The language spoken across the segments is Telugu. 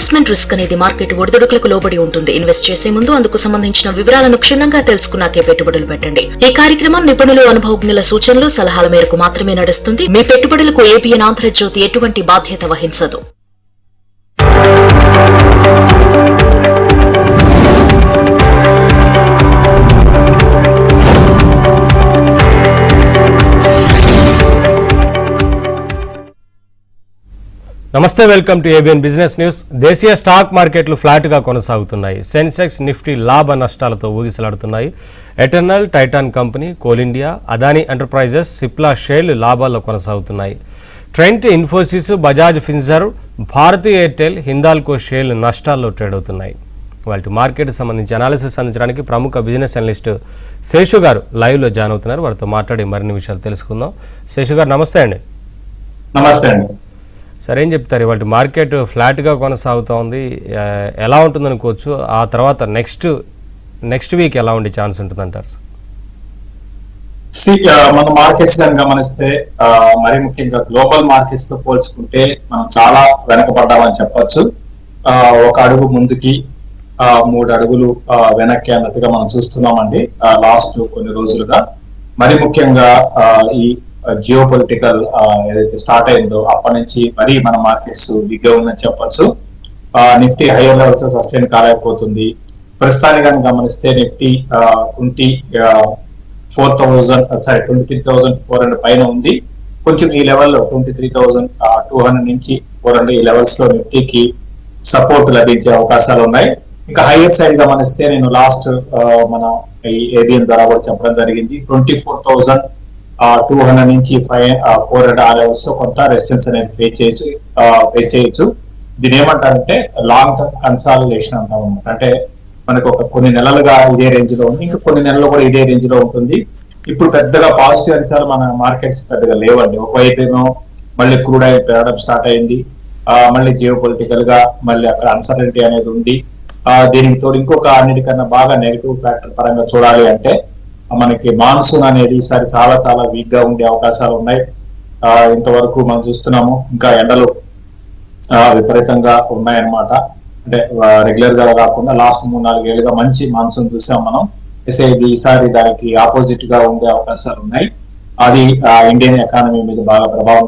ఇన్వెస్ట్మెంట్ రిస్క్ అనేది మార్కెట్ ఒడిదుడుకులకు లోబడి ఉంటుంది. ఇన్వెస్ట్ చేసే ముందు అందుకు సంబంధించిన వివరాలను క్షుణ్ణంగా తెలుసుకున్నాకే పెట్టుబడులు పెట్టండి. ఈ కార్యక్రమం నిపుణులు, అనుభవజ్ఞుల సూచనలు, సలహాల మేరకు మాత్రమే నడుస్తుంది. మీ పెట్టుబడులకు ఏబిఎన్ ఆంధ్రజ్యోతి ఎటువంటి బాధ్యత వహించదు. నమస్తే, welcome to ABN business news. దేశీయ స్టాక్ మార్కెట్లు ఫ్లాట్గా కొనసాగుతున్నాయి. సెన్సెక్స్, నిఫ్టీ లాభ నష్టాలతో ఊగిసలాడుతున్నాయి. Eternal, Titan company, Coal India, Adani enterprises, Cipla షేర్లు లాభాల్లో కొనసాగుతున్నాయి. Trent, Infosys, Bajaj Finserv, Bharti Airtel, Hindalco షేర్లు నష్టాల్లో ట్రేడ్ అవుతున్నాయి. వాటి మార్కెట్ సంబంధించి అనాలిసిస్ అందించడానికి ప్రముఖ బిజినెస్ అనలిస్ట్ శేషు గారు లైవ్లో జాయిన్ అవుతున్నారు. వారితో మాట్లాడి మరిన్ని విషయాలు తెలుసుకుందాం. శేషు గారు నమస్తే అండి. నమస్తే అండి. సరే, ఏం చెప్తారు? ఇవాళ మార్కెట్ ఫ్లాట్గా కొనసాగుతోంది, ఎలా ఉంటుంది అనుకోవచ్చు? ఆ తర్వాత నెక్స్ట్ వీక్ ఎలా ఉండే ఛాన్స్ ఉంటుంది అంటారు? మన మార్కెట్స్ కానీ గమనిస్తే మరి ముఖ్యంగా గ్లోబల్ మార్కెట్స్ తో పోల్చుకుంటే మనం చాలా వెనకబడ్డామని చెప్పొచ్చు. ఒక అడుగు ముందుకి 3 అడుగులు వెనక్కి అన్నట్టుగా మనం చూస్తున్నామండి లాస్ట్ కొన్ని రోజులుగా. మరి ముఖ్యంగా ఈ జియో పొలిటికల్ ఏదైతే స్టార్ట్ అయిందో అప్పటి నుంచి మరీ మన మార్కెట్స్ వీక్ గా ఉందని చెప్పొచ్చు. నిఫ్టీ హైయర్ లెవెల్స్ సస్టైన్ కాలేకపోతుంది. ప్రస్తుతానికి కానీ గమనిస్తే నిఫ్టీ 23,400 పైన ఉంది. కొంచెం ఈ లెవెల్లో 23,200 నుంచి 400 ఈ లెవెల్స్ లో నిఫ్టీకి సపోర్ట్ లభించే అవకాశాలు ఉన్నాయి. ఇంకా హైయర్ సైడ్ గమనిస్తే నేను లాస్ట్ మన ఈ ఏబిఎన్ ద్వారా కూడా చెప్పడం జరిగింది. 24,200 నుంచి 400 ఆ లెవెల్స్ లో కొంత రెసిస్టెన్స్ అనేది ఫేస్ చేయొచ్చు. దీని ఏమంటారంటే లాంగ్ టర్మ్ కన్సాలిడేషన్ అంటాం అనమాట. అంటే మనకు కొన్ని నెలలుగా ఇదే రేంజ్ లో ఉంది, ఇంకా కొన్ని నెలలు కూడా ఇదే రేంజ్ లో ఉంటుంది. ఇప్పుడు పెద్దగా పాజిటివ్ అంశాలు మన మార్కెట్స్ పెద్దగా లేవండి. ఒకవైపు ఏమో మళ్ళీ క్రూడ్ ఆయిల్ పెరగడం స్టార్ట్ అయింది, మళ్ళీ జియో పొలిటికల్ గా మళ్ళీ అక్కడ అన్సర్టనిటీ అనేది ఉంది. దీనికి తోడు ఇంకొక అన్నిటికన్నా బాగా నెగిటివ్ ఫ్యాక్టర్ పరంగా చూడాలి అంటే మనకి మాన్సూన్ అనేది ఈసారి చాలా చాలా వీక్ గా ఉండే అవకాశాలు ఉన్నాయి. ఇంతవరకు మనం చూస్తున్నాము, ఇంకా ఎండలు విపరీతంగా ఉన్నాయన్నమాట. అంటే రెగ్యులర్ గా కాకుండా లాస్ట్ 3-4 ఏళ్ళుగా మంచి మాన్సూన్ చూసాం మనం. ఈసారి దానికి ఆపోజిట్ గా ఉండే అవకాశాలు ఉన్నాయి. అది ఇండియన్ ఎకానమీ మీద బాగా ప్రభావం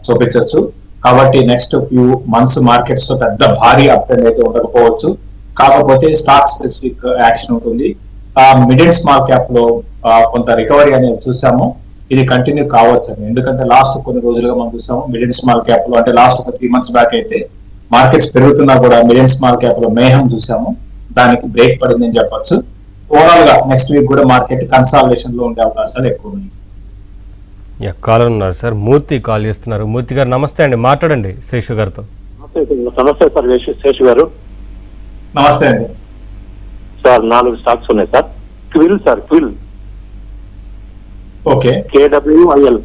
చూపించవచ్చు. కాబట్టి నెక్స్ట్ ఫ్యూ మంత్స్ మార్కెట్స్ లో పెద్ద భారీ అప్ ట్రెండ్ అయితే ఉండకపోవచ్చు. కాకపోతే స్టాక్ స్పెసిఫిక్ యాక్షన్ ఉంటుంది. మిడ్ అండ్ స్మాల్ క్యాప్ లో కొంత రికవరీ అనేది చూసాము. ఇది కంటిన్యూ కావచ్చు. ఎందుకంటే లాస్ట్ కొన్ని రోజులుగా మనం చూసాము మిడ్ అండ్ స్మాల్ క్యాప్ లో, అంటే లాస్ట్ ఒక 3 months బ్యాక్ అయితే మార్కెట్స్ పెరుగుతున్నా కూడా మిడ్ అండ్ స్మాల్ క్యాప్ లో మేహం చూసాము. దానికి బ్రేక్ పడిందని చెప్పొచ్చు. ఓవరాల్ గా నెక్స్ట్ వీక్ కూడా మార్కెట్ కన్సాలిడేషన్ లో ఉండే అవకాశాలు ఎక్కువ ఉన్నాయి. కాలర్ ఉన్నారు సార్, మూర్తి కాల్ చేస్తున్నారు. మూర్తి గారు నమస్తే అండి, మాట్లాడండి శేషు గారితో. నమస్తే సార్ శేషు గారు. నమస్తే అండి సార్. 4 స్టాక్స్ ఉన్నాయి సార్. Quil okay. KWIL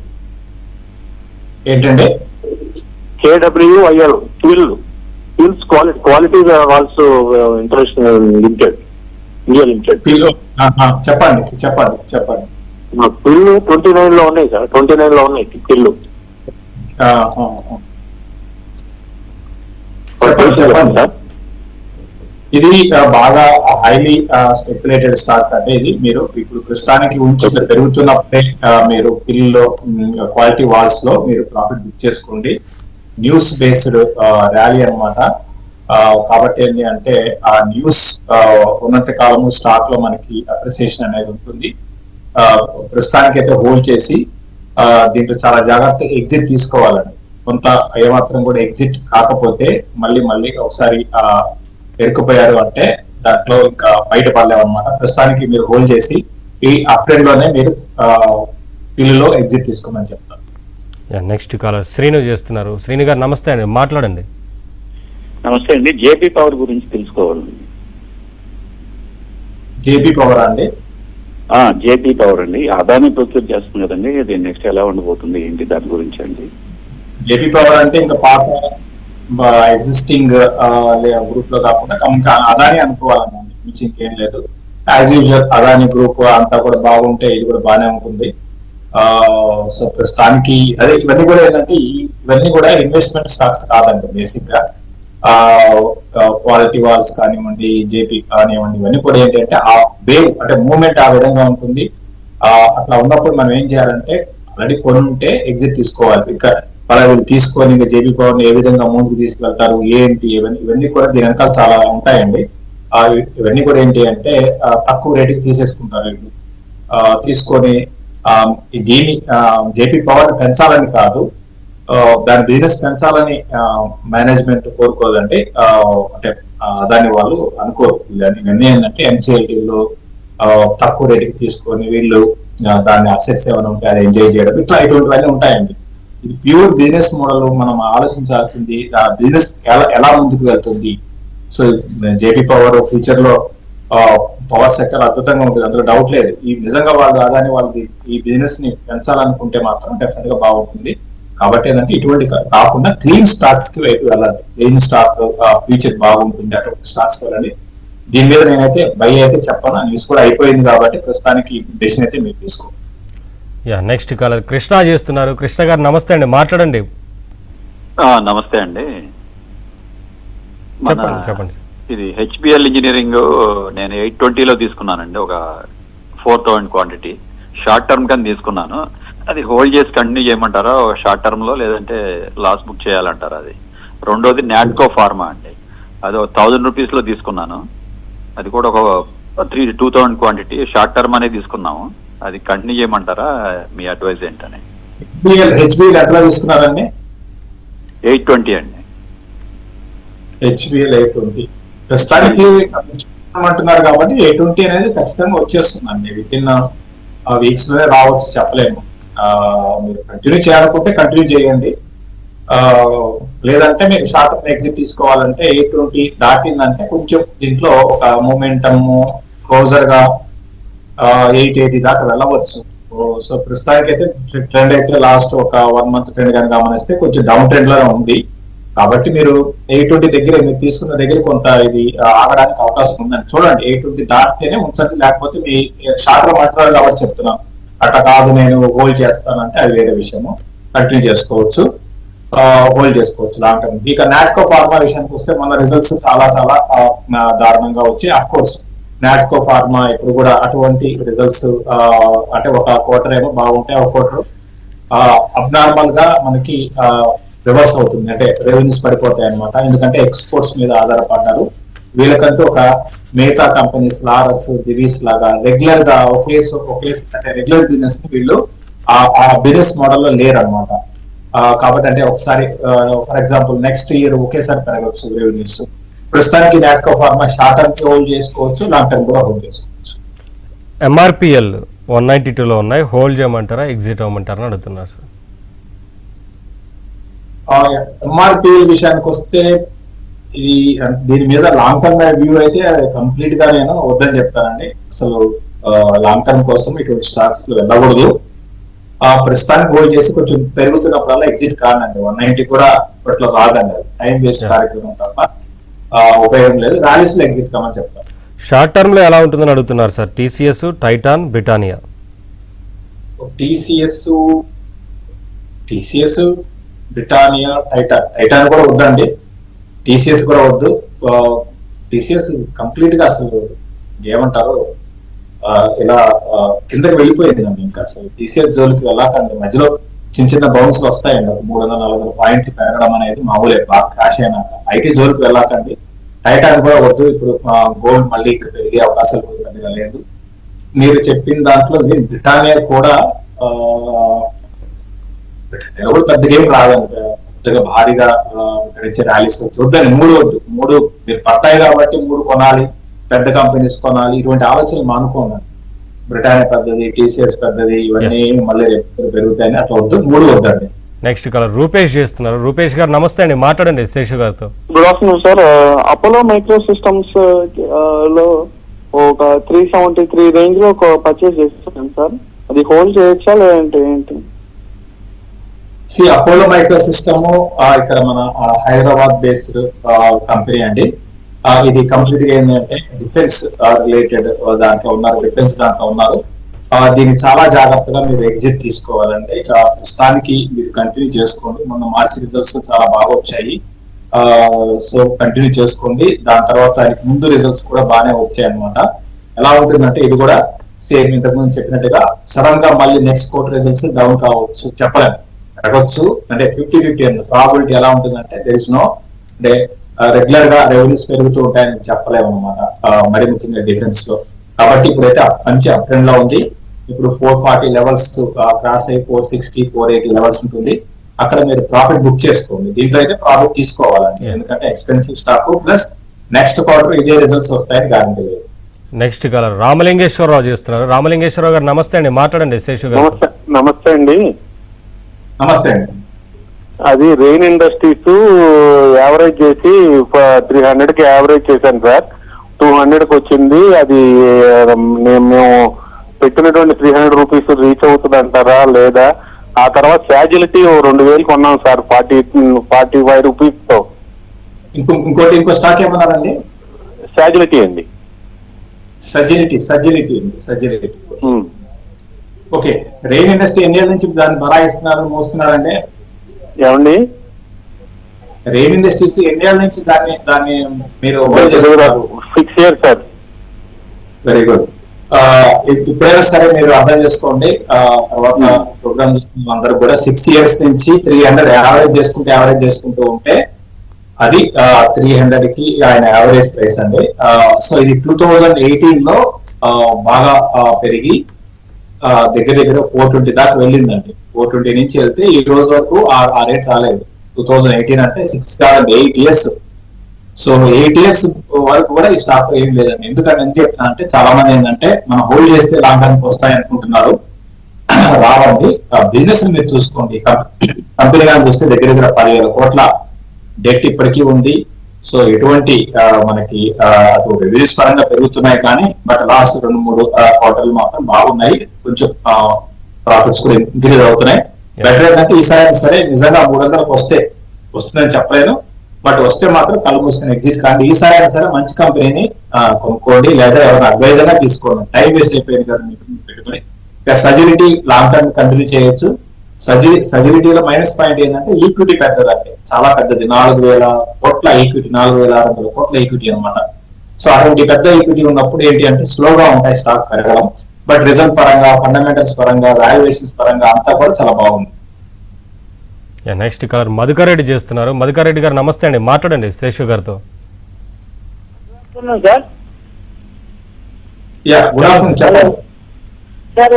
ఏంటండి? KWIL Quil's Quality Walls International Limited, India Limited. చెప్పండి. క్విల్ 29 లో ఉన్నాయి సార్. 29 లో ఉన్నాయి క్విల్. చెప్పండి సార్. ఇది బాగా హైలీ స్పెక్యులేటెడ్ స్టాక్. అంటే ఇది మీరు ఇప్పుడు ప్రస్తుతానికి ఉంచి పెరుగుతున్నప్పుడే మీరు పిల్లో క్వాలిటీ వాల్స్ లో మీరు ప్రాఫిట్ బుక్ చేసుకోండి. న్యూస్ బేస్డ్ ర్యాలీ అనమాట. కాబట్టి ఏంటి అంటే ఆ న్యూస్ ఉన్నంత కాలము స్టాక్ లో మనకి అప్రిసియేషన్ అనేది ఉంటుంది. ప్రస్తుతానికి అయితే హోల్డ్ చేసి దీంట్లో చాలా జాగ్రత్త ఎగ్జిట్ తీసుకోవాలండి. కొంత ఏమాత్రం కూడా ఎగ్జిట్ కాకపోతే మళ్ళీ ఒకసారి ఎరుకుపోయారు అంటే దాంట్లో ఇంకా బయటపడలేవు అనమాట. ప్రస్తుతానికి మీరు హోల్డ్ చేసి ఈ అప్ ట్రెండ్ లోనే మీరు పిల్లులో ఎగ్జిట్ తీసుకోమని చెప్తారు. నెక్స్ట్ కాలర్ శ్రీను చేస్తున్నారు. శ్రీను గారు నమస్తే అండి, మాట్లాడండి. నమస్తే అండి. జేపీ పవర్ గురించి తెలుసుకోవాలి. జేపీ పవర్ అండి? జేపీ పవర్ అండి. అదాని ప్రొక్యూర్ చేస్తుంది కదండి, అది నెక్స్ట్ ఎలా ఉండబోతుంది ఏంటి దాని గురించి అండి? జేపీ పవర్ అంటే ఇంకా పాత ఎగ్జిస్టింగ్ గ్రూప్ లో కాకుండా ఇంకా అదాని అనుకోవాలన్నమాట, మించి ఇంకేం లేదు. యాజ్ యూజువల్ అదాని గ్రూప్ అంతా కూడా బాగుంటే ఇది కూడా బాగానే ఉంటుంది. సో ప్రస్తుతానికి అదే ఇవన్నీ కూడా ఏంటంటే ఇవన్నీ కూడా ఇన్వెస్ట్మెంట్ స్టాక్స్ కాదండి. బేసిక్ గా క్వాలిటీ వాల్స్ కానివ్వండి, జేపీ కానివ్వండి, ఇవన్నీ కూడా ఏంటంటే ఆ వేవ్ అంటే మూవ్మెంట్ ఆ విధంగా ఉంటుంది. అట్లా ఉన్నప్పుడు మనం ఏం చేయాలంటే ఆల్రెడీ కొని ఉంటే ఎగ్జిట్ తీసుకోవాలి. ఇంకా వాళ్ళు తీసుకొని ఇంకా జేపీ పవర్ ఏ విధంగా ముందుకు తీసుకెళ్తారు ఏంటి ఇవన్నీ కూడా దీని వెనకాల చాలా ఉంటాయండి. ఇవన్నీ కూడా ఏంటి అంటే తక్కువ రేటుకి తీసేసుకుంటారు వీళ్ళు. తీసుకొని దీన్ని జేపీ పవర్ పెంచాలని కాదు, దాని బిజినెస్ పెంచాలని మేనేజ్మెంట్ కోరుకోదండి. అంటే దాన్ని వాళ్ళు అనుకోరు. ఇవన్నీ ఏంటంటే ఎన్సిఎల్టీలో తక్కువ రేటుకి తీసుకొని వీళ్ళు దాన్ని అసెట్స్ ఏమైనా ఉంటే అది ఎంజాయ్ చేయడం ఇటువంటివన్నీ ఉంటాయండి. ఇది ప్యూర్ బిజినెస్ మోడల్. మనం ఆలోచించాల్సింది ఆ బిజినెస్ ఎలా ముందుకు వెళ్తుంది. సో జేపీ పవర్ ఫ్యూచర్ లో పవర్ సెక్టర్ అద్భుతంగా ఉంటుంది, అందులో డౌట్ లేదు. ఈ నిజంగా వాళ్ళు అదాని వాళ్ళది ఈ బిజినెస్ ని పెంచాలనుకుంటే మాత్రం డెఫినెట్ గా బాగుంటుంది. కాబట్టి ఏంటంటే ఇటువంటి కాకుండా క్లీన్ స్టాక్స్ కి వైపు వెళ్ళాలి. క్లీన్ స్టాక్ ఫ్యూచర్ బాగుంటుంది, అటువంటి స్టాక్స్ వెళ్ళాలి. దీని మీద నేనైతే బై అయితే చెప్పను, న్యూస్ కూడా అయిపోయింది కాబట్టి ప్రస్తుతానికి డెసిషన్ అయితే మీరు తీసుకోండి. నెక్స్ట్ కాలర్ కృష్ణ చేస్తున్నారు. కృష్ణ గారు నమస్తే అండి, మాట్లాడండి. నమస్తే అండి. చెప్పండి. ఇది హెచ్బిఎల్ ఇంజనీరింగ్ నేను 820లో తీసుకున్నానండి. ఒక 4000 క్వాంటిటీ షార్ట్ టర్మ్ కానీ తీసుకున్నాను. అది హోల్డ్ చేసి కంటిన్యూ చేయమంటారా షార్ట్ టర్మ్ లో, లేదంటే లాస్ బుక్ చేయాలంటారా? అది రెండోది నాట్కో ఫార్మా అండి, అది 1000 రూపీస్ లో తీసుకున్నాను. అది కూడా ఒక 2000 క్వాంటిటీ షార్ట్ టర్మ్ అనేది తీసుకున్నాము. అది కంటిన్యూ చేయమంటారా? మీ అడ్వైజ్ ఏంటని. హెచ్బిఎల్ ఎట్లా తీసుకున్నారండి? 820 అండి. హెచ్బిఎల్ 820 ప్రస్తుతానికి అంటున్నారు కాబట్టి 820 అనేది ఖచ్చితంగా వచ్చేస్తుందండి. విత్ ఇన్ వీక్స్ లోనే రావచ్చు, చెప్పలేము. మీరు కంటిన్యూ చేయాలనుకుంటే కంటిన్యూ చేయండి, లేదంటే మీరు షార్ట్ టర్మ్ ఎగ్జిట్ తీసుకోవాలంటే 820 దాటిందంటే కొంచెం దీంట్లో ఒక మూమెంటమ్ క్లోజర్ గా 880 దాకా వెళ్ళవచ్చు. సో ప్రస్తుతానికి అయితే ట్రెండ్ అయితే లాస్ట్ ఒక 1 మంత్ ట్రెండ్ కానీ గమనిస్తే కొంచెం డౌన్ ట్రెండ్ లో ఉంది. కాబట్టి మీరు 820 దగ్గర మీరు తీసుకున్న దగ్గర కొంత ఇది ఆగడానికి అవకాశం ఉందండి. చూడండి, 820 దాటితేనే ఉంచండి, లేకపోతే మీ షార్ట్ టర్మ్ అంటున్నారు కాబట్టి చెప్తున్నాను. అట్లా కాదు నేను హోల్డ్ చేస్తానంటే అది వేరే విషయము, కంటిన్యూ చేసుకోవచ్చు, హోల్డ్ చేసుకోవచ్చు లాంగ్ టర్మ్. ఇక నాట్కో ఫార్మా విషయానికి వస్తే మన రిజల్ట్స్ చాలా చాలా దారుణంగా వచ్చాయి. అఫ్ కోర్స్ నాట్కో ఫార్మా ఇప్పుడు కూడా అటువంటి రిజల్ట్స్ అంటే ఒక క్వార్టర్ ఏమో బాగుంటాయి, ఒక క్వార్టర్ అబ్నార్మల్ గా మనకి రివర్స్ అవుతుంది, అంటే రెవెన్యూస్ పడిపోతాయి అనమాట. ఎందుకంటే ఎక్స్పోర్ట్స్ మీద ఆధారపడ్డారు. వీళ్ళకంటూ ఒక మిగతా కంపెనీస్ లారస్ దివీస్ లాగా రెగ్యులర్ గా ఒకే అంటే రెగ్యులర్ బిజినెస్ వీళ్ళు ఆ బిజినెస్ మోడల్లో లేరు అనమాట. కాబట్టి అంటే ఒకసారి ఫర్ ఎగ్జాంపుల్ నెక్స్ట్ ఇయర్ ఒకేసారి పెరగవచ్చు రెవెన్యూస్. ప్రస్తుతానికి నాట్కో ఫార్మా షార్ట్ టర్మ్ కి హోల్డ్ చేసుకోవచ్చు, లాంగ్ టర్మ్ కూడా హోల్డ్ చేసుకోవచ్చు. ఎంఆర్పిఎల్ 192లో ఉన్నాయి, హోల్డ్ చేయమంటారా ఎగ్జిట్ అవ్వమంటారా అని అడుగుతున్నారు సార్. ఎంఆర్పిఎల్ విషయానికి వస్తే ఇది దీని మీద లాంగ్ టర్మ్ వ్యూ అయితే కంప్లీట్ గా నేను వద్దని చెప్తానండి. అసలు లాంగ్ టర్మ్ కోసం ఇటువంటి స్టాక్స్ వెళ్ళకూడదు. ప్రస్తుతానికి హోల్డ్ చేసి కొంచెం పెరుగుతున్నప్పుడల్లా ఎగ్జిట్ కాదండి. 190 కూడా ఇప్పట్లో రాదండి, టైం వేస్ట్ కార్యక్రమం తప్ప ఉపయోగం లేదు. ర్యాలీస్ లో ఎగ్జిట్ కామని చెప్తాను. షార్ట్ టర్మ్ లో ఎలా ఉంటుందని అడుగుతున్నారు sir. TCS, Titan, Britannia. TCS, Britannia, Titan కూడా వద్దండి, టీసీఎస్ కూడా వద్దు. టీసీఎస్ కంప్లీట్ గా అసలు ఏమంటారు ఇలా కిందకి వెళ్ళిపోయింది అండి. ఇంకా అసలు టీసీఎస్ జోలికి వెళ్ళాకండి. మధ్యలో చిన్న చిన్న బౌన్స్ వస్తాయండి, 300-400 పాయింట్లు పెరగడం అనేది మామూలే బాగా క్రాష్ అయినాక. ఐటీ జోలికి వెళ్ళాకండి. టైటాన్ కూడా వద్దు. ఇప్పుడు గోల్డ్ మళ్ళీ పెరిగే అవకాశాలు పెద్దగా లేదు. మీరు చెప్పిన దాంట్లో బ్రిటానియా కూడా పెద్దగా ఏం రాదండి, పెద్దగా భారీగా ఇచ్చే ర్యాలీస్ చూద్దాం. 3 వద్దు, 3 మీరు పట్టాయి కాబట్టి 3 కొనాలి, పెద్ద కంపెనీస్ కొనాలి, ఇటువంటి ఆలోచనలు మానుకోండి. బ్రిటానియా పెద్దది, టీసీఎస్ పెద్దది, ఇవన్నీ మళ్ళీ పెరుగుతాయని అట్లా వద్దు, 3 వద్దండి. నెక్స్ట్ కాలర్ రూపేష్ చేస్తున్నారు. రూపేష్ గారు నమస్తే అండి, మాట్లాడండి శేషు గారితో. Good afternoon sir. Apollo micro systems లో ఒక 373 రేంజ్ లో ఒక పర్చేస్ చేస్తున్నాను సార్. అది హోల్డ్ చేయొచ్చా లేదంటే ఏంటి? అపోలో మైక్రో సిస్టమ్ ఇక్కడ మన హైదరాబాద్ బేస్డ్ కంపెనీ అండి. ఇది కంప్లీట్ గా ఏంటంటే డిఫెన్స్ రిలేటెడ్ దాంట్లో ఉన్నారు, డిఫెన్స్ దాంట్లో ఉన్నారు. దీన్ని చాలా జాగ్రత్తగా మీరు ఎగ్జిట్ తీసుకోవాలండి. ప్రస్తుతానికి మీరు కంటిన్యూ చేసుకోండి. మొన్న మార్చి రిజల్ట్స్ చాలా బాగా వచ్చాయి. సో కంటిన్యూ చేసుకోండి. దాని తర్వాత దానికి ముందు రిజల్ట్స్ కూడా బాగానే వచ్చాయి అనమాట. ఎలా ఉంటుందంటే ఇది కూడా సేమ్ ఇంతకు ముందు చెప్పినట్టుగా సడన్ గా మళ్ళీ నెక్స్ట్ క్వార్టర్ రిజల్ట్స్ డౌన్ కావచ్చు, చెప్పలేము, పెరగచ్చు. అంటే 50-50 అన్న ప్రాబిలిటీ ఎలా ఉంటుందంటే దేర్ ఇస్ నో అంటే రెగ్యులర్ గా రెవెన్యూస్ పెరుగుతూ ఉంటాయని చెప్పలేము అనమాట, మరి ముఖ్యంగా డిఫెన్స్ లో. కాబట్టి ఇప్పుడైతే మంచి అప్ ట్రెండ్ లో ఉంది. ఇప్పుడు 440 లెవెల్స్ క్రాస్ అయ్యి 460, 480 లెవెల్స్ ఉంటుంది. అక్కడ మీరు ప్రాఫిట్ బుక్ చేసుకోండి. దీంట్లో అయితే ప్రాఫిట్ తీసుకోవాలండి, ఎందుకంటే expensive stock plus next quarter ఇదే రిజల్ట్స్ వస్తాయని గ్యారంటీ లేదు. నెక్స్ట్ కాలర్ రామలింగేశ్వరరావు చేస్తున్నారు. రామలింగేశ్వరరావు గారు నమస్తే అండి, మాట్లాడండి శేషు గారు. నమస్తే అండి. నమస్తే అండి. అది రెయిన్ ఇండస్ట్రీస్ యావరేజ్ చేసి 300 కి యావరేజ్ చేశాను సార్. 200 కి వచ్చింది. అది మేము పెట్టినటువంటి 300 రూపీస్ రీచ్ అవుతుంది అంటారా లేదా? ఆ తర్వాత శాజిలిటీ 2000 కొన్నాం సార్ 45 రూపీస్ తో. ఇంకో స్టాక్ ఏమన్నారండి? శాజిలిటీ అండి. సజిలిటీ. ఓకే, రెయిన్ ఇండస్ట్రీ ఎన్ని ఏళ్ళ నుంచి దాన్ని బరాయిస్తున్నారు, మోస్తున్నారంటే? ఏమండి? రెయిన్ ఇండస్ట్రీస్ ఎన్ని ఏళ్ళ నుంచి దాన్ని మీరు హోల్డ్ చేస్తున్నారు? 6 years సార్. Very good. ఇప్పుడైనా సరే మీరు అర్థం చేసుకోండి. తర్వాత ప్రోగ్రామ్ చూస్తున్న అందరూ కూడా 6 years నుంచి 300 యావరేజ్ చేసుకుంటూ ఉంటే అది 300 కి ఆయన యావరేజ్ ప్రైస్ అండి. సో ఇది 2018 లో బాగా పెరిగి దగ్గర 420 దాకా వెళ్ళిందండి. 420 నుంచి వెళ్తే ఈ రోజు వరకు ఆ రేట్ రాలేదు. 2018 అంటే 8 years. సో 8 years వరకు కూడా ఈ స్టాక్ ఏం లేదండి. ఎందుకంటే ఏం చెప్తున్నా అంటే చాలా మంది ఏంటంటే మనం హోల్డ్ చేస్తే లాంగ్ టర్మ్ వస్తాయి అనుకుంటున్నారు. రావండి. బిజినెస్ మీరు చూసుకోండి. కంపెనీ కానీ చూస్తే దగ్గర 10,000 కోట్ల డెట్ ఇప్పటికీ ఉంది. సో ఎటువంటి మనకి అటు రెవెన్యూస్ పరంగా పెరుగుతున్నాయి కానీ బట్ లాస్ట్ 2-3 క్వార్టర్లు మాత్రం బాగున్నాయి. కొంచెం ప్రాఫిట్స్ కూడా ఇంక్రీజ్ అవుతున్నాయి. బెటర్ ఏంటంటే ఈసారి సరే నిజంగా 300కి వస్తుందని చెప్పలేను, బట్ వస్తే మాత్రం కళ్ళు మూసుకొని ఎగ్జిట్ కానీ ఈసారి అయినా సరే మంచి కంపెనీని కొనుక్కోండి, లేదా ఎవరైనా అడ్వైజర్ గా తీసుకోండి. టైం వేస్ట్ అయిపోయింది కదా మీకు పెట్టుకుని. ఇక సజిలిటీ లాంగ్ టర్మ్ కంటిన్యూ చేయొచ్చు. సజిలిటీలో మైనస్ పాయింట్ ఏంటంటే ఈక్విటీ పెద్దదండి, చాలా పెద్దది. 4,000 కోట్ల ఈక్విటీ, 4,600 కోట్ల ఈక్విటీ అనమాట. సో అటువంటి పెద్ద ఈక్విటీ ఉన్నప్పుడు ఏంటి అంటే స్లోగా ఉంటాయి స్టాక్ పెరగడం. బట్ రిజల్ట్ పరంగా, ఫండమెంటల్స్ పరంగా, వాల్యుయేషన్స్ పరంగా అంతా కూడా చాలా బాగుంది. నెక్స్ట్ కాలర్ మధుకర్ రెడ్డి చేస్తున్నారు. మధుకర్ రెడ్డి గారు నమస్తే అండి, మాట్లాడండి శేషు గారితో. గుడ్ ఆఫ్టర్నూన్ చెప్పండి. Sir,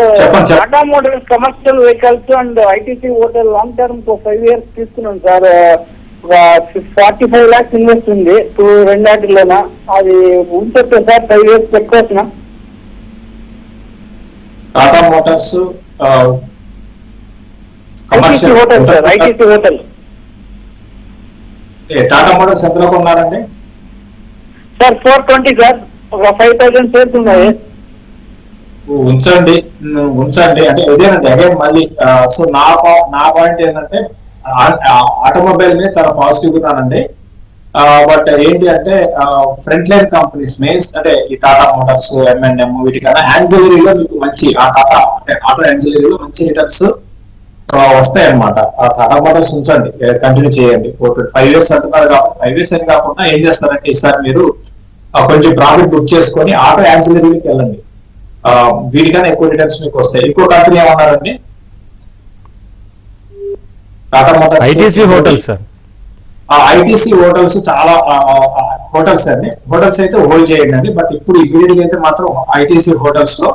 Tata Motors commercial vehicles and ITC hotel long term 5 years తీసుకున్నాం సార్. 45 lakhs ఇన్వెస్ట్ ఉంది 2 వాటిల్లోనా. అది ఉంటుంది సార్ 5 years పెట్టుకోవచ్చునా? Tata Motors ITC hotel sir, ITC hotel. Tata Motors ఎంతలో కొన్నారండి సార్? 420 సార్. ఒక 5,000 షేర్స్ ఉన్నాయి. ఉంచండి అంటే ఇదేనండి అగైన్ మళ్ళీ. సో నా పాయింట్ ఏంటంటే ఆటోమొబైల్ మీద చాలా పాజిటివ్ ఉన్నానండి. బట్ ఏంటి అంటే ఫ్రంట్ లైన్ కంపెనీస్ మెయిన్స్ అంటే ఈ టాటా మోటార్స్, M&M వీటికన్నా యాన్సిలరీలో మీకు మంచి ఆటో యాన్సిలరీలో మంచి రిటర్న్స్ వస్తాయి అనమాట. ఆ టాటా మోటార్స్ ఉంచండి, కంటిన్యూ చేయండి. 5 years అంటున్నారు కాబట్టి 5 years అని కాకుండా ఏం చేస్తారంటే ఈసారి మీరు కొంచెం ప్రాఫిట్ బుక్ చేసుకొని ఆటో యాన్సిలరీకి వెళ్ళండి. వీటికన్నా ఎక్కువ రిటర్న్స్ మీకు వస్తాయి. ఇంకో కంపెనీ ఏమన్నారండి? Tata Motors ITC hotels sir. ITC hotels చాలా హోటల్స్ అండి. హోటల్స్ అయితే హోల్డ్ చేయండి అండి. బట్ ఇప్పుడు ఈ పీరియడ్ అయితే మాత్రం ఐటీసీ హోటల్స్ లో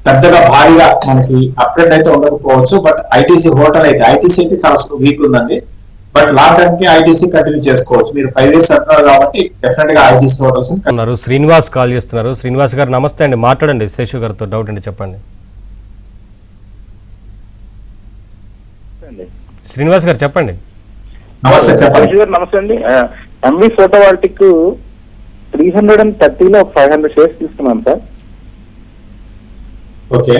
పెద్దగా భారీగా మనకి అప్డేట్ అయితే ఉండకపోవచ్చు. బట్ ఐటీసీ హోటల్ అయితే ఐటీసీ అయితే చాలా వీక్ ఉందండి. బట్ లాంగ్ టర్మ్ కి ఐటీసీ కంటిన్యూ చేసుకోవచ్చు. మీరు 5 years అంటున్నారు కాబట్టి డెఫినెట్ గా ఐటీసీ హోటల్స్ ఉన్నారు. శ్రీనివాస్ కాల్ చేస్తున్నారు. శ్రీనివాస్ గారు నమస్తే అండి, మాట్లాడండి శేషు గారితో. డౌట్ అండి చెప్పండి. శ్రీనివాస్ గారు చెప్పండి. నమస్తే చెప్పండి. నమస్తే అండి. ఎంవి ఫోటోవాల్టిక్ 330లో 500 షేర్స్ తీసుకున్నాను సార్. ఓకే,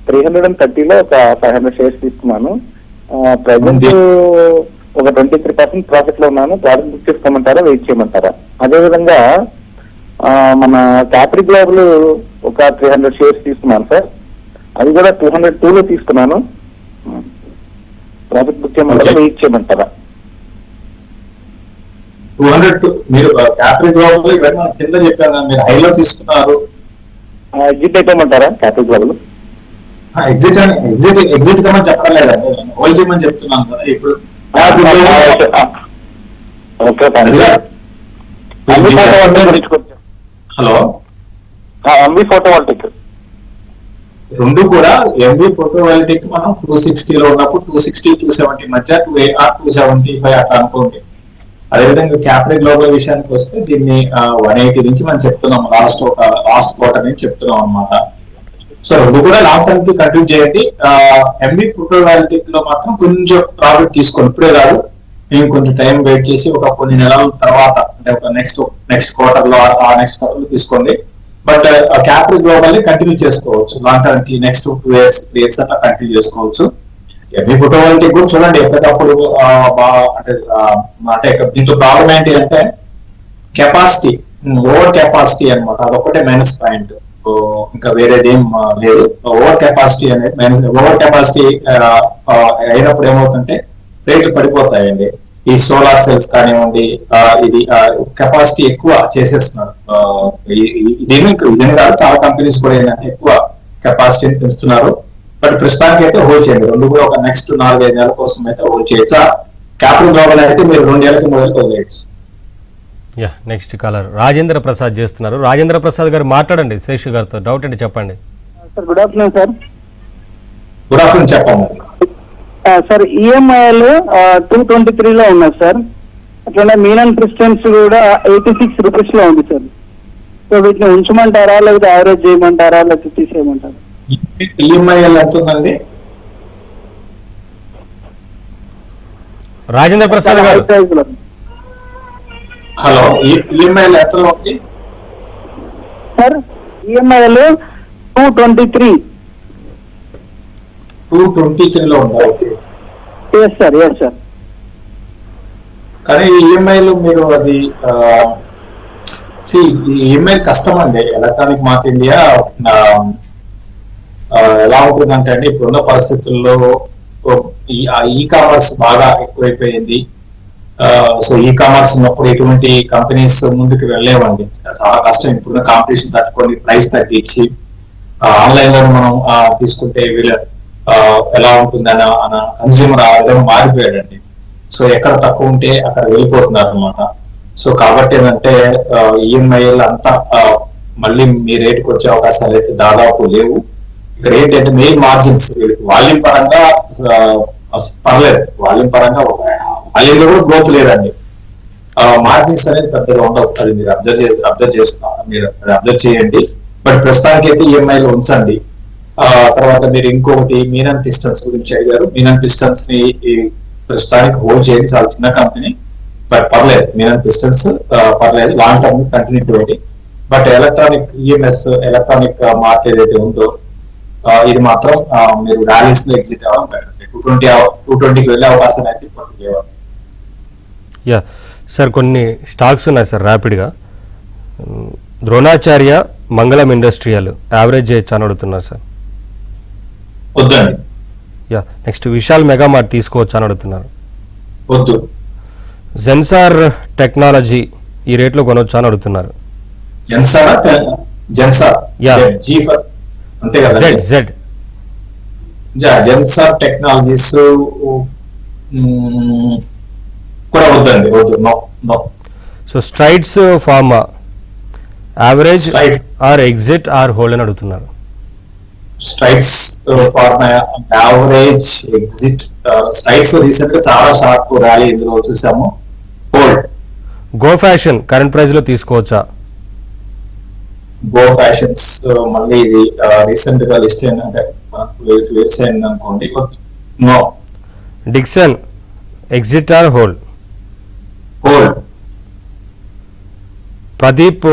330లో ఒక 500 షేర్స్ తీసుకున్నాను. ప్రెసెంట్ ఒక 23% ప్రాఫిట్ లో ఉన్నాను. ప్రాఫిట్ బుక్ చేసుకోమంటారా, వెయిట్ చేయమంటారా? అదేవిధంగా మన క్యాపిటల్ గ్లోబల్ ఒక 300 షేర్స్ తీసుకున్నాను సార్. అది కూడా 202లో తీసుకున్నాను. ప్రాఫిట్ బుక్ చేయమంటారా, వెయిట్ చేయమంటారా? 200 మీరు క్యాపిటల్ గ్లోబల్ ఇవన్నీ మనం కింద చెప్పాను, మీరు హైలో తీసుకున్నారు. ఎగ్జిట్ అయిపోమంటారా క్యాపిటల్ గ్లోబల్? ఎగ్జిట్ కమని చెప్పడం లేదండి, హోల్డ్ చేయమని చెప్తున్నాను కదా ఇప్పుడు. ఓకే, హలో, ఎంబీ ఫోటోవాల్టిక్ రెండు కూడా ఎంబీ ఫోటోవాల్టిక్ మనం 260 లో ఉన్నప్పుడు 260 270 మధ్య 275 అట్లా అనుకోండి. అదేవిధంగా క్యాపిటల్ గ్లోబల్ విషయానికి వస్తే దీన్ని 180 నుంచి మనం చెప్తున్నాం, లాస్ట్ క్వార్టర్ నుంచి చెప్తున్నాం అనమాట. సో రెండు కూడా లాంగ్ టర్మ్ కి కంటిన్యూ చేయండి. ఎంబీ ఫోటోవాల్టిక్ లో మాత్రం కొంచెం ప్రాఫిట్ తీసుకోండి, ఇప్పుడే కాదు, మేము కొంచెం టైం వెయిట్ చేసి ఒక కొన్ని నెలల తర్వాత అంటే ఒక నెక్స్ట్ క్వార్టర్ లో నెక్స్ట్ క్వార్టర్ లో తీసుకోండి. బట్ క్యాపిటల్ గ్లోబల్ కంటిన్యూ చేసుకోవచ్చు లాంగ్ టర్మ్ కి, నెక్స్ట్ 2 years 3 years అట్లా కంటిన్యూ చేసుకోవచ్చు. ఎంబీ ఫోటోవాల్టిక్ కూడా చూడండి ఎప్పటికప్పుడు అంటే దీంట్లో ప్రాబ్లం ఏంటి అంటే కెపాసిటీ, ఓవర్ కెపాసిటీ అనమాట, అదొకటే మైనస్ పాయింట్, ఇంకా వేరేది ఏం లేదు. ఓవర్ కెపాసిటీ అనేది ఓవర్ కెపాసిటీ అయినప్పుడు ఏమవుతుంటే రేట్లు పడిపోతాయండి. ఈ సోలార్ సెల్స్ కానివ్వండి, ఇది కెపాసిటీ ఎక్కువ చేసేస్తున్నారు. ఇదేమి కాదు, చాలా కంపెనీస్ కూడా ఏంటంటే ఎక్కువ కెపాసిటీని పెంచుతున్నారు. బట్ ప్రస్తుతానికి అయితే హోల్డ్ చేయండి, రెండు కూడా ఒక నెక్స్ట్ 4-5 నెలల కోసం అయితే హోల్డ్ చేయొచ్చు. క్యాపిటల్ గ్లోబల్ అయితే మీరు 2 ఏళ్ళకి 3 ఏళ్ళకి వదిలేయచ్చు. నెక్స్ట్ కాలర్ రాజేంద్ర ప్రసాద్ చేస్తున్నారు. రాజేంద్ర ప్రసాద్ గారు మాట్లాడండి శేషు గారితో, డౌట్ ఏంటి చెప్పండి. Sir good afternoon sir. Good afternoon, చెప్పండి సార్. ఈఎంఐలు 223 లో ఉన్నాయి సార్, అట్లనే మీనన్ ప్రిస్టెన్స్ కూడా 86 రూపీస్ లో ఉంది సార్. సో వీటిని ఉంచమంటారా, లేకపోతే యావరేజ్ చేయమంటారా, లేకపోతే తీసేయమంటారా? ఈఎంఐఎల్ ఎంత ఉందండి రాజేంద్ర ప్రసాద్ గారు? హలో, ఈఎంఐఎల్ ఎంత ఉంది సార్? ఈఎంఐలు 223 లో ఉందా? Okay, yes sir, yes sir. కానీ ఈఎంఐలు మీరు అది ఈఎంఐ కష్టం అండి. ఎలక్ట్రానిక్ మార్ట్ ఇండియా ఎలా ఉంటుందంటే అండి, ఇప్పుడున్న పరిస్థితుల్లో ఈ కామర్స్ బాగా ఎక్కువైపోయింది. సో ఈ కామర్స్ ఉన్నప్పుడు ఎటువంటి కంపెనీస్ ముందుకు వెళ్ళలేవండి, చాలా కష్టం. ఇప్పుడున్న కాంపిటీషన్ తట్టుకొని ప్రైస్ తగ్గించి ఆన్లైన్ లో మనం తీసుకుంటే వీళ్ళ ఎలా ఉంటుంది అన్న కన్స్యూమర్ ఆ విధంగా మారిపోయాడండి. సో ఎక్కడ తక్కువ ఉంటే అక్కడ వెళ్ళిపోతున్నారు అనమాట. సో కాబట్టి ఏంటంటే ఈఎంఐలు అంతా మళ్ళీ మీ రేటుకి వచ్చే అవకాశాలు అయితే దాదాపు లేవు. ఇక్కడ ఏంటంటే మెయిన్ మార్జిన్స్ వాల్యూమ్ పరంగా పర్లేదు, వాల్యూమ్ పరంగా వాల్యూమ్ లో కూడా గ్రోత్ లేదండి. మార్జిన్స్ అనేది పెద్దగా ఉండవు, అది మీరు అబ్జర్వ్ చేయండి. బట్ ప్రస్తుతానికి అయితే ఈఎంఐలు ఉంచండి. తర్వాత మీరు ఇంకొకటి మీనన్ పిస్టన్స్ గురించి అడిగారు. మీనన్ పిస్టన్స్ ని ప్రస్తుతానికి హోల్డ్ చేయండి, చాలా చిన్న కంపెనీ, బట్ పర్లేదు. మీనన్ పిస్టన్స్ పర్లేదు, లాంగ్ టర్మ్ కంటిన్యూ చేయండి. But electronic EMS, electronic mark ఏదైతే ఉందో ఇది మాత్రం మీరు ర్యాలీస్ లో ఎగ్జిట్ అవ్వడం బెటర్. 220కి వెళ్ళే అవకాశం అయితే ఇప్పుడు లేవు. సార్ కొన్ని స్టాక్స్ ఉన్నాయి సార్ ర్యాపిడ్గా. ద్రోణాచార్య, మంగళం ఇండస్ట్రియల్ యావరేజ్ చేయొచ్చు అని అడుగుతున్నారు సార్. వద్దండి. నెక్స్ట్ విశాల్ మెగామార్ట్ తీసుకోవచ్చు అని అడుగుతున్నారు. వద్దు. జెన్సార్ టెక్నాలజీ ఈ రేట్లో కొనవచ్చు అని అడుగుతున్నారు. అంతే కదా, జెన్సార్ టెక్నాలజీస్ కూడా వద్దండి, వద్దు, no no. So Strides Pharma average or exit or hold అని అడుగుతున్నారు. Strides Pharma average, exit. Strides recent గా చాలా షార్ప్ ర్యాలీ ఇందులో చూసాము, hold. Go Fashion current price లో తీసుకోవచ్చా? గో ఫ్యాషన్స్ మళ్ళీ ఇది రీసెంట్ గా లిస్ట్ అయిందంటే అనుకోండి, no. Dixon exit or hold? Hold. Pradeep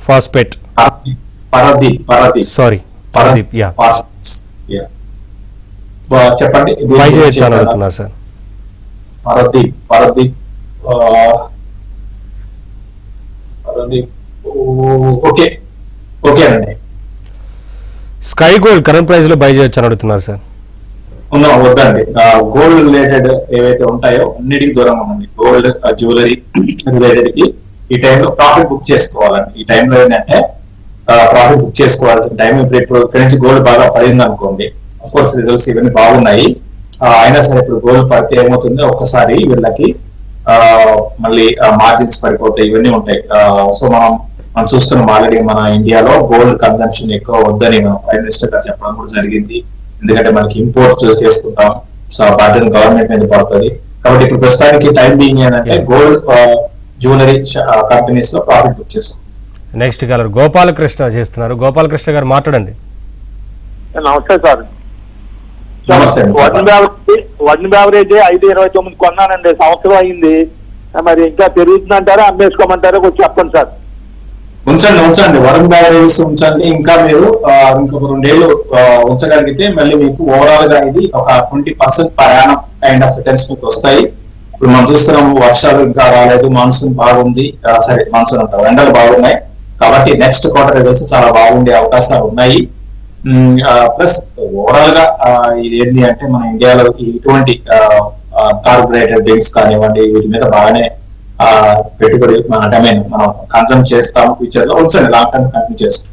phosphate, sorry Paradeep, చెప్పండి. బై చేయొచ్చు అని అడుగుతున్నారు సార్. పరదీప్ ఓకే, ఓకే అండి. స్కై గోల్డ్ కరెంట్ ప్రైస్ లో బై చేయొచ్చు అని అడుగుతున్నారు సార్. వద్దండి. గోల్డ్ రిలేటెడ్ ఏవైతే ఉంటాయో అన్నిటికీ దూరంగా ఉండండి. గోల్డ్ జ్యువెలరీ రిలేటెడ్ కి ఈ టైంలో ప్రాఫిట్ బుక్ చేసుకోవాలండి. ఈ టైంలో ఏంటంటే ప్రాఫిట్ బుక్ చేసుకోవాల్సిన టైం ఇప్పుడు ఇక్కడ నుంచి గోల్డ్ బాగా పడింది అనుకోండి, అఫ్ కోర్స్ రిజల్ట్స్ ఇవన్నీ బాగున్నాయి, అయినా సరే ఇప్పుడు గోల్డ్ పడితే ఏమవుతుందో ఒక్కసారి వీళ్ళకి మళ్ళీ మార్జిన్స్ పడిపోతాయి, ఇవన్నీ ఉంటాయి. సో మనం చూస్తున్నాం ఆల్రెడీ మన ఇండియాలో గోల్డ్ కన్సంప్షన్ ఎక్కువ వద్దని మనం ప్రైమ్ మినిస్టర్ గారు చెప్పడం కూడా జరిగింది. ఎందుకంటే మనకి ఇంపోర్ట్ చేసుకుంటాం, సో బర్డెన్ గవర్నమెంట్ మీద పడుతుంది. కాబట్టి ఇప్పుడు ప్రస్తుతానికి టైం బీయింగ్ ఏంటంటే గోల్డ్ జ్యువెలరీ కంపెనీస్ లో ప్రాఫిట్ బుక్ చేసుకోండి. నెక్స్ట్ కాలర్ గోపాలకృష్ణ చేస్తున్నారు. గోపాలకృష్ణ గారు మాట్లాడండి. నమస్తే సార్. నమస్తే అండి. వన్ బ్యావరేజ్ 5.29 కొన్నానండి, సంవత్సరం అయింది. మరి ఇంకా పెరుగుతుందంటారా అమ్మేసుకోమంటారా కొంచెం చెప్పండి సార్. ఉంచండి వరుణ్ బ్యావరేజెస్ ఉంచండి. ఇంకా మీరు ఇంకొక 2 ఏళ్ళు ఉంచగలిగితే మళ్ళీ మీకు ఓవరాల్ గా ఇది ఒక 20% ప్రయాణం కైండ్ ఆఫ్ రిటర్న్స్ మీకు వస్తాయి. ఇప్పుడు మనం చూస్తున్నాము వర్షాలు ఇంకా రాలేదు, మాన్సూన్ బాగుంది, సరే మాన్సూన్ అంటారు, ఎండలు బాగున్నాయి. కాబట్టి నెక్స్ట్ క్వార్టర్ రిజల్ట్స్ చాలా బాగుండే అవకాశాలు ఉన్నాయి. ప్లస్ ఓవరాల్ గా ఇది ఏంటి అంటే మన ఇండియాలో ఇటువంటి కార్బోహైడ్రేటెడ్ డ్రింక్స్ కానివ్వండి వీటి మీద బాగానే పెట్టుబడి మనం కన్సమ్ చేస్తాం. ఫ్యూచర్ లో ఉంచండి, లాంగ్ టర్మ్ కంటిన్యూ చేస్తాం.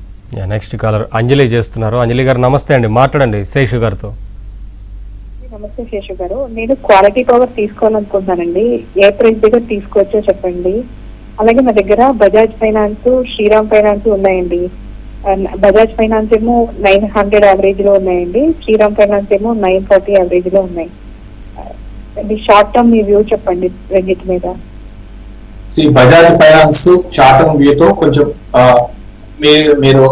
నెక్స్ట్ కాలర్ అంజలి చేస్తున్నారు. అంజలి గారు నమస్తే అండి, మాట్లాడండి శేషు గారితో. నమస్తే శేషు గారు, నేను క్వాలిటీ పవర్ తీసుకోవాలనుకుంటున్నానండి. ఏ ప్రైస్ దగ్గర తీసుకోవచ్చో చెప్పండి. అలాగే నా దగ్గర బజాజ్ ఫైనాన్స్, శ్రీరామ్ ఫైనాన్స్ ఉన్నాయండి. బజాజ్ ఫైనాన్స్ ఏమో 900 యావరేజ్ లో ఉన్నాయండి, శ్రీరామ్ ఫైనాన్స్ ఏమో 940 యావరేజ్ లో ఉన్నాయి. షార్ట్ టర్మ్ మీ వ్యూ చెప్పండి రెండింటి మీద. బజాజ్ ఫైనాన్స్ షార్ట్ టర్మ్ వ్యూతో కొంచెం మీరు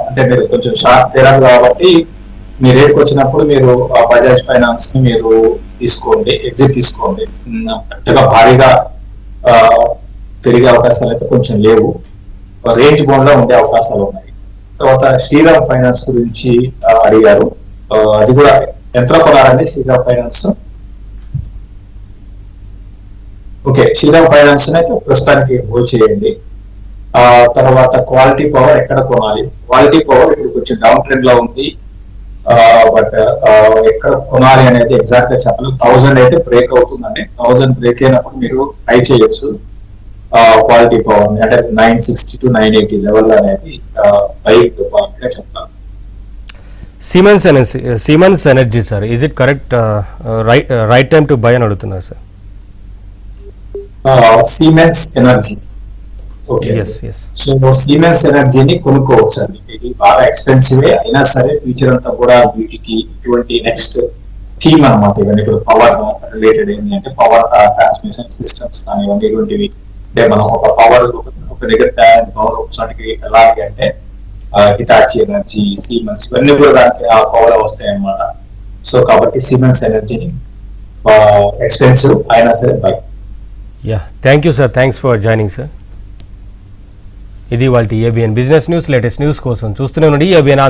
అంటే మీరు కొంచెం షార్ట్ టర్మ్ కాబట్టి మీ రేట్కి వచ్చినప్పుడు మీరు బజాజ్ ఫైనాన్స్ ని మీరు తీసుకోండి, ఎగ్జిట్ తీసుకోండి. పెద్దగా భారీగా పెరిగే అవకాశాలు అయితే కొంచెం లేవు, రేంజ్ బౌండ్ లో ఉండే అవకాశాలు ఉన్నాయి. తర్వాత శ్రీరామ్ ఫైనాన్స్ గురించి అడిగారు, అది కూడా ఎంత కొనాలండి Shriram finance? Okay, Shriram finance అయితే ప్రస్తుతానికి హోల్డ్ చేయండి. తర్వాత క్వాలిటీ పవర్ ఎక్కడ కొనాలి? క్వాలిటీ పవర్ ఇప్పుడు కొంచెం డౌన్ ట్రెండ్ లో ఉంది, బట్ ఎక్కడ కొనాలి అనేది ఎగ్జాక్ట్ గా చెప్పలేదు. 1000 అయితే బ్రేక్ అవుతుందండి. 1000 బ్రేక్ అయినప్పుడు మీరు ట్రై చేయొచ్చు క్వాలిటీ పవర్, అంటే 960 to 980 లెవెల్ అనేది బైక్ గా చెప్తాను. Siemens energy sir, is it correct right time to buy అని అడుగుతున్నారు sir. Siemens energy, okay. So siemens ఎనర్జీని కొనుక్కోవచ్చు అండి. ఇది బాగా ఎక్స్పెన్సివ్ అయినా సరే ఫ్యూచర్ అంతా కూడా వీటికి ఇటువంటి నెక్స్ట్ థీమ్ అనమాట. ఇవన్నీ ఇప్పుడు పవర్ రిలేటెడ్ ఏంటి అంటే పవర్ ట్రాన్స్మిషన్ సిస్టమ్స్ కానివ్వండి, ఇటువంటివి. అంటే మనం ఒక పవర్ ఒక దగ్గర పవర్ ఒకసారికి ఎలాగే అంటే హిటాచి ఎనర్జీ, సిమెన్స్ ఇవన్నీ కూడా దానికి ఆ పవర్ వస్తాయి అన్నమాట. సో కాబట్టి సిమెన్స్ ఎనర్జీని ఎక్స్పెన్సివ్ అయినా సరే by. Thank you sir, thanks for joining sir. ఇది వాళ్ళ ABN business news. Latest news కోసం చూస్తూనే ఉండండి ఏబిఎన్.